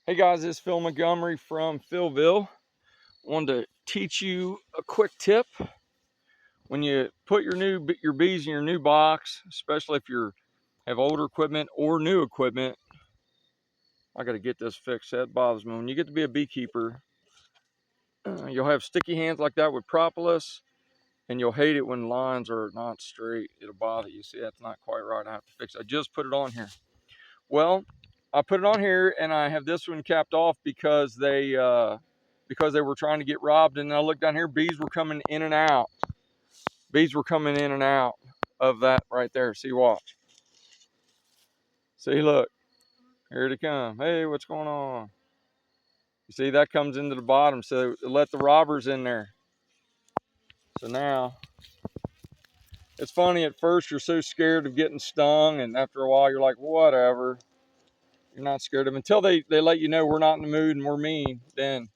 Hey guys, this is Phil Montgomery from Philville. Wanted to teach you a quick tip. When you put your bees in your new box, especially if you have older equipment or new equipment, I got to get this fixed. That bothers me. When you get to be a beekeeper, you'll have sticky hands like that with Propolis, and you'll hate it when lines are not straight. It'll bother you. See, that's not quite right. I have to fix it. I just put it on here. Well, I put it on here, and I have this one capped off because they were trying to get robbed. And I looked down here, bees were coming in and out. Bees were coming in and out of that right there. See, watch. See, look, here they come. Hey, what's going on? You see, that comes into the bottom, so let the robbers in there. So now, it's funny, at first you're so scared of getting stung, and after a while you're like, whatever. You're not scared of them. Until they let you know we're not in the mood and we're mean, then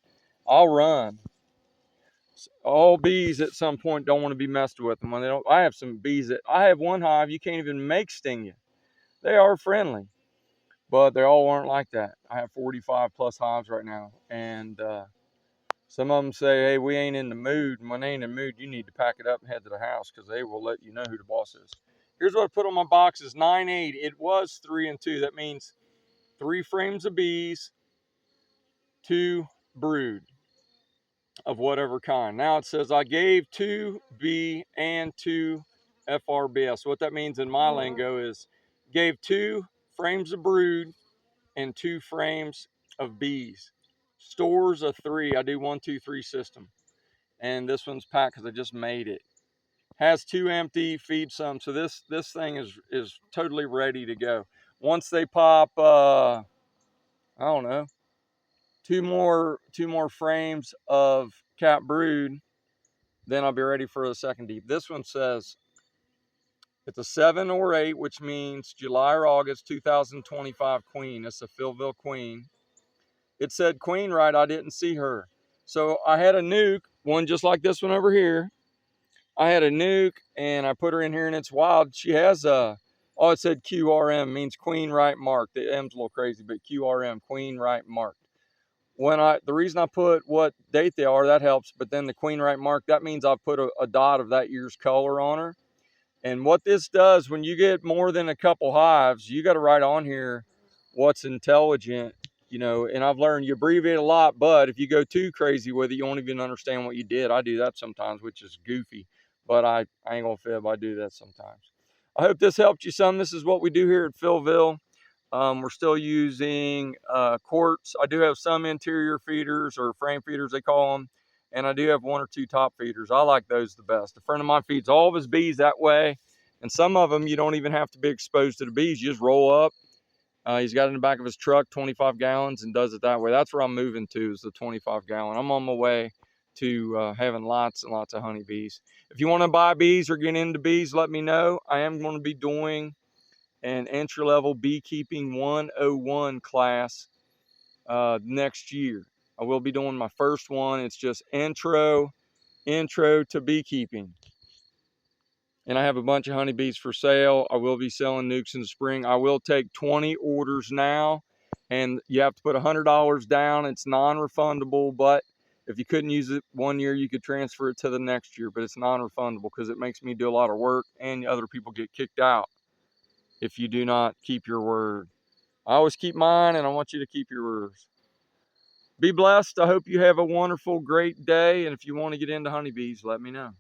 I'll run. All bees at some point don't want to be messed with them. When they don't, I have some bees that I have one hive you can't even make sting you. They are friendly, but they all aren't like that. I have 45 plus hives right now, and some of them say, "Hey, we ain't in the mood." And when they ain't in the mood, you need to pack it up and head to the house because they will let you know who the boss is. Here's what I put on my boxes: 9-8. It was 3 and 2. That means 3 frames of bees, 2 brood of whatever kind. Now it says I gave 2 B and 2 FRBS. What that means in my lingo is gave 2 frames of brood and 2 frames of bees. Stores of 3. I do 1, 2, 3 system. And this one's packed because I just made it. Has 2 empty, feed some. So this thing is totally ready to go. Once they pop, I don't know, two more frames of cap brood, then I'll be ready for the second deep. This one says it's a 7 or 8, which means July or August 2025 queen. It's a Philville queen. It said queen right, I didn't see her. So I had a nuke, one just like this one over here. I had a nuke and I put her in here and it's wild. She has oh, it said QRM, means queen right marked. The M's a little crazy, but QRM, queen right marked. The reason I put what date they are, that helps, but then the queen right mark, that means I put a dot of that year's color on her. And what this does, when you get more than a couple hives, you got to write on here what's intelligent, and I've learned you abbreviate a lot, but if you go too crazy with it, you won't even understand what you did. I do that sometimes, which is goofy, but I ain't gonna fib, I do that sometimes. I hope this helped you some. This is what we do here at Philville. We're still using quartz. I do have some interior feeders, or frame feeders they call them, and I do have 1 or 2 top feeders. I like those the best. A friend of mine feeds all of his bees that way, and some of them you don't even have to be exposed to the bees. You just roll up. He's got it in the back of his truck, 25 gallons, and does it that way. That's where I'm moving to, is the 25 gallon. I'm on my way to having lots and lots of honeybees. If you want to buy bees or get into bees, let me know. I am going to be doing an entry-level beekeeping 101 class next year. I will be doing my first one. It's just intro to beekeeping. And I have a bunch of honeybees for sale. I will be selling nukes in the spring. I will take 20 orders now, and you have to put $100 down. It's non-refundable, but if you couldn't use it one year, you could transfer it to the next year, but it's non-refundable because it makes me do a lot of work and other people get kicked out if you do not keep your word. I always keep mine, and I want you to keep yours. Be blessed. I hope you have a wonderful, great day. And if you want to get into honeybees, let me know.